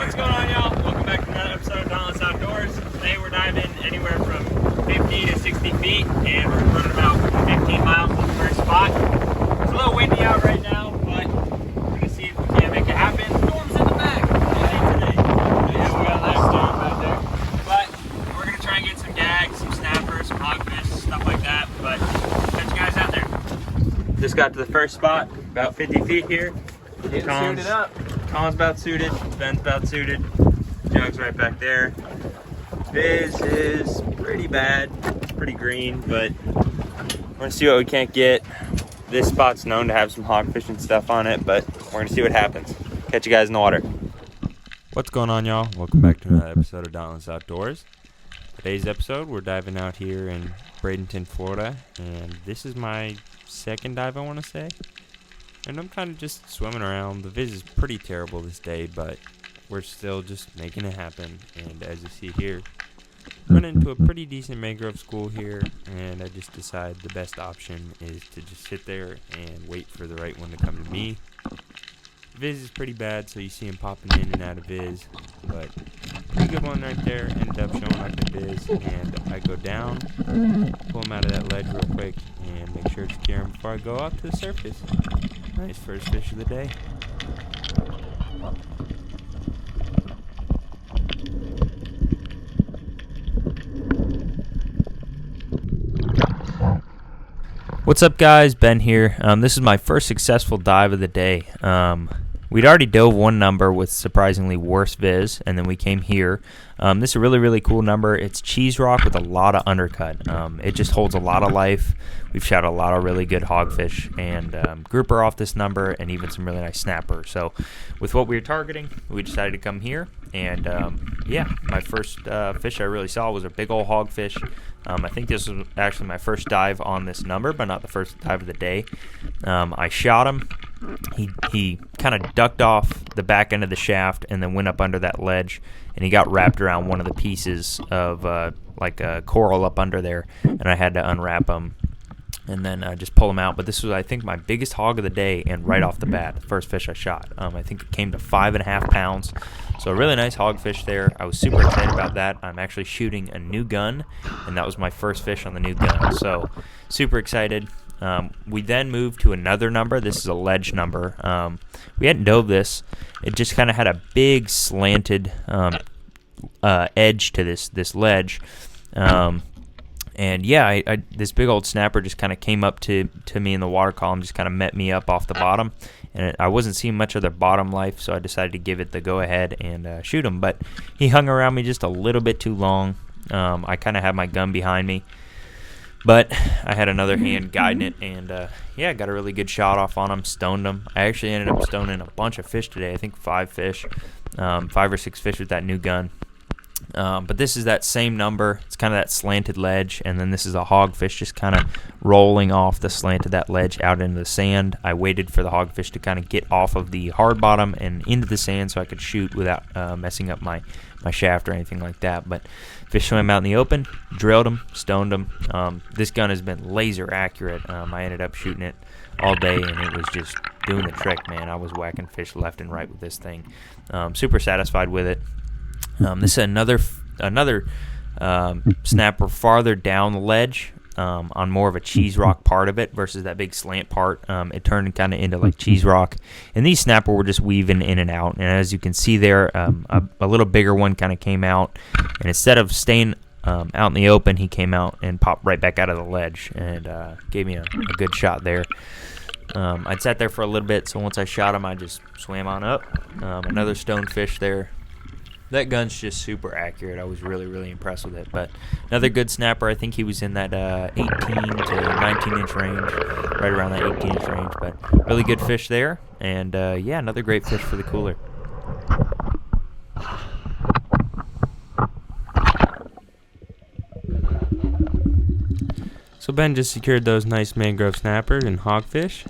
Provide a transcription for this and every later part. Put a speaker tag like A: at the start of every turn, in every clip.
A: What's going on, y'all? Welcome back to another episode of Dauntless Outdoors. Today we're diving anywhere from 50 to 60 feet, and we're running about 15 miles to the first spot. It's a little windy out right now, but we're going to see if we can make it happen. Storm's in the back. Today. Yeah, we got a nice storm back there. But we're going to try and get some gags, some snappers, some hogfish, stuff like that. But catch you guys out there. Just got to the first spot, about 50 feet here.
B: Getting suited up.
A: Colin's about suited, Ben's about suited, Jug's right back there. Viz is pretty bad, pretty green, but we're gonna see what we can't get. This spot's known to have some hogfish and stuff on it, but we're gonna see what happens. Catch you guys in the water.
C: What's going on, y'all? Welcome back to another episode of Dauntless Outdoors. Today's episode, we're diving out here in Bradenton, Florida, and this is my second dive, I want to say. And I'm kind of just swimming around. The viz is pretty terrible this day, but we're still just making it happen. And as you see here, run into a pretty decent mangrove school here, and I just decided the best option is to just sit there and wait for the right one to come to me. Viz is pretty bad, so you see him popping in and out of viz, but pretty good one right there. Ended up showing up in viz, and I go down, pull him out of that ledge real quick, and make sure to secure him before I go out to the surface. Nice first fish of the day.
A: What's up, guys? Ben here. This is my first successful dive of the day. We'd already dove one number with surprisingly worse viz, and then we came here. This is a really, really cool number. It's cheese rock with a lot of undercut. It just holds a lot of life. We've shot a lot of really good hogfish and grouper off this number, and even some really nice snapper. So with what we were targeting, we decided to come here. And yeah, my first fish I really saw was a big old hogfish. I think this was actually my first dive on this number, but not the first dive of the day. I shot him. He kind of ducked off the back end of the shaft and then went up under that ledge, and he got wrapped around one of the pieces of like a coral up under there, and I had to unwrap him and then just pull him out. But this was, I think, my biggest hog of the day, and right off the bat, the first fish I shot. I think it came to 5.5 pounds. So a really nice hogfish there. I was super excited about that. I'm actually shooting a new gun, and that was my first fish on the new gun. So super excited. We then moved to another number. This is a ledge number. We hadn't dove this. It just kind of had a big slanted edge to this ledge. And yeah, this big old snapper just kind of came up to me in the water column, just kind of met me up off the bottom. And I wasn't seeing much of their bottom life, so I decided to give it the go-ahead and shoot him. But he hung around me just a little bit too long. I kind of had my gun behind me, but I had another hand guiding it, and yeah, got a really good shot off on him, stoned him. I actually ended up stoning a bunch of fish today, I think 5 fish, 5 or 6 fish with that new gun. But this is that same number. It's kind of that slanted ledge, and then this is a hogfish just kind of rolling off the slant of that ledge out into the sand. I waited for the hogfish to kind of get off of the hard bottom and into the sand so I could shoot without messing up my shaft or anything like that. But fish swam out in the open, drilled him, stoned him. This gun has been laser accurate. I ended up shooting it all day, and it was just doing the trick, man. I was whacking fish left and right with this thing. Super satisfied with it. This is another snapper farther down the ledge, on more of a cheese rock part of it versus that big slant part. It turned kind of into like cheese rock, and these snapper were just weaving in and out. And as you can see there, a little bigger one kind of came out, and instead of staying out in the open, he came out and popped right back out of the ledge and gave me a good shot there. I'd sat there for a little bit, so once I shot him, I just swam on up. Another stone fish there. That gun's just super accurate. I was really, really impressed with it. But another good snapper. I think he was in that 18 to 19-inch range, right around that 18-inch range. But really good fish there. And, yeah, another great fish for the cooler.
C: So Ben just secured those nice mangrove snappers and hogfish.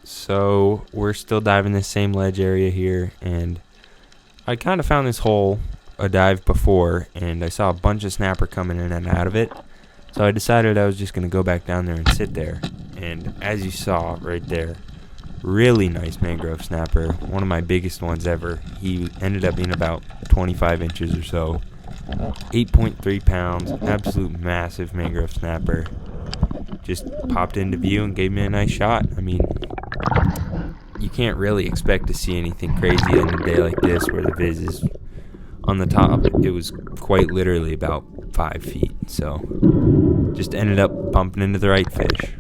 C: So we're still diving this same ledge area here, and I kind of found this hole a dive before, and I saw a bunch of snapper coming in and out of it. So I decided I was just going to go back down there and sit there. And as you saw right there, really nice mangrove snapper, one of my biggest ones ever. He ended up being about 25 inches or so. 8.3 pounds, absolute massive mangrove snapper. Just popped into view and gave me a nice shot. I mean, you can't really expect to see anything crazy on a day like this where the viz is on the top. It was quite literally about 5 feet, so just ended up bumping into the right fish.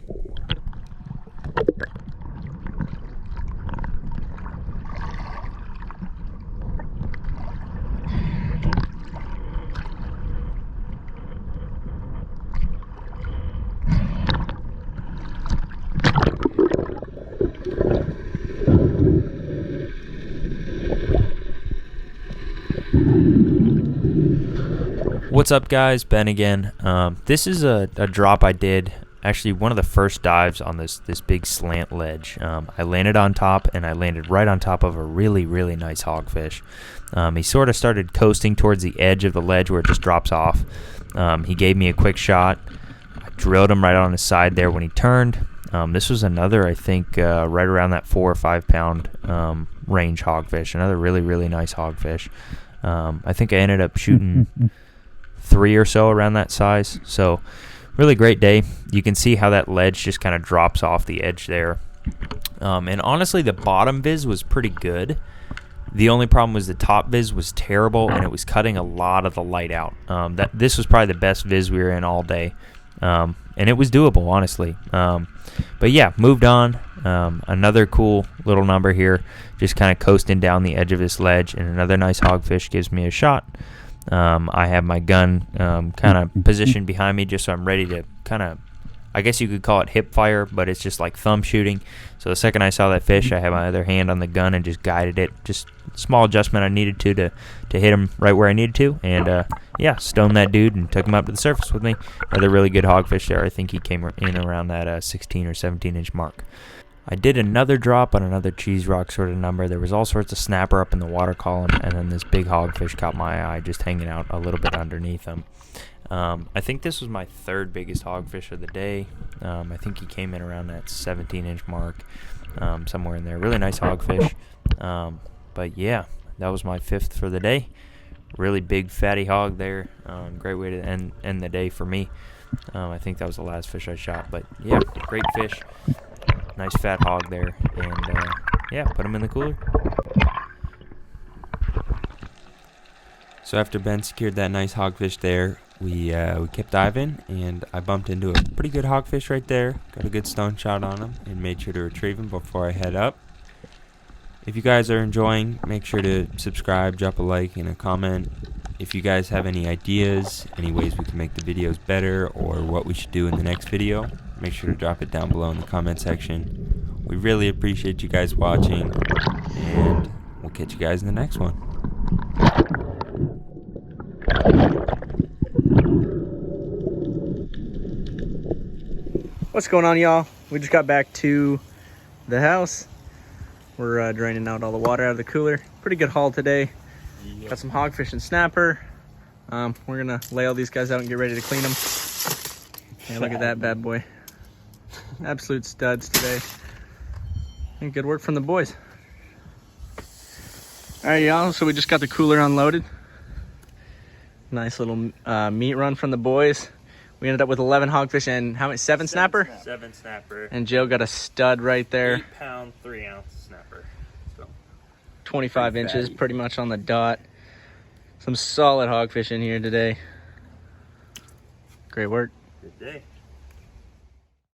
A: What's up, guys? Ben again. This is a drop I did, actually one of the first dives on this big slant ledge. I landed on top, and I landed right on top of a really nice hogfish. He sort of started coasting towards the edge of the ledge where it just drops off. He gave me a quick shot. I drilled him right on his side there when he turned. This was another, I think, right around that 4 or 5 pound range hogfish. Another really nice hogfish. I think I ended up shooting 3 or so around that size. So really great day. You can see how that ledge just kind of drops off the edge there. And honestly, the bottom viz was pretty good. The only problem was the top viz was terrible, and it was cutting a lot of the light out. This was probably the best viz we were in all day. And it was doable, honestly. But yeah, moved on. Another cool little number here, just kind of coasting down the edge of this ledge, and another nice hogfish gives me a shot. I have my gun kind of positioned behind me just so I'm ready to kind of, I guess you could call it hip fire, but it's just like thumb shooting. So the second I saw that fish, I had my other hand on the gun and just guided it. Just small adjustment I needed to hit him right where I needed to. And yeah, stoned that dude and took him up to the surface with me. Another really good hogfish there. I think he came in around that 16 or 17 inch mark. I did another drop on another cheese rock sort of number. There was all sorts of snapper up in the water column, and then this big hogfish caught my eye just hanging out a little bit underneath him. I think this was my third biggest hogfish of the day. I think he came in around that 17 inch mark, somewhere in there. Really nice hogfish. But yeah, that was my fifth for the day. Really big fatty hog there. Great way to end the day for me. I think that was the last fish I shot. But yeah, great fish. Nice fat hog there, and yeah, put him in the cooler.
C: So after Ben secured that nice hogfish there, we kept diving, and I bumped into a pretty good hogfish right there. Got a good stone shot on him, and made sure to retrieve him before I head up. If you guys are enjoying, make sure to subscribe, drop a like, and a comment. If you guys have any ideas, any ways we can make the videos better, or what we should do in the next video, make sure to drop it down below in the comment section. We really appreciate you guys watching, and we'll catch you guys in the next one.
B: What's going on, y'all? We just got back to the house. We're draining out all the water out of the cooler. Pretty good haul today. Yep. Got some hogfish and snapper. We're gonna lay all these guys out and get ready to clean them. Yeah, look at that bad boy. Absolute studs today. And good work from the boys. All right, y'all, so we just got the cooler unloaded. Nice little meat run from the boys. We ended up with 11 hogfish and how many? 7 snapper?
C: 7 snapper.
B: And Joe got a stud right there.
C: 8 pound, 3 ounce snapper. So
B: 25 inches, pretty much on the dot. Some solid hogfish in here today. Great work.
C: Good day.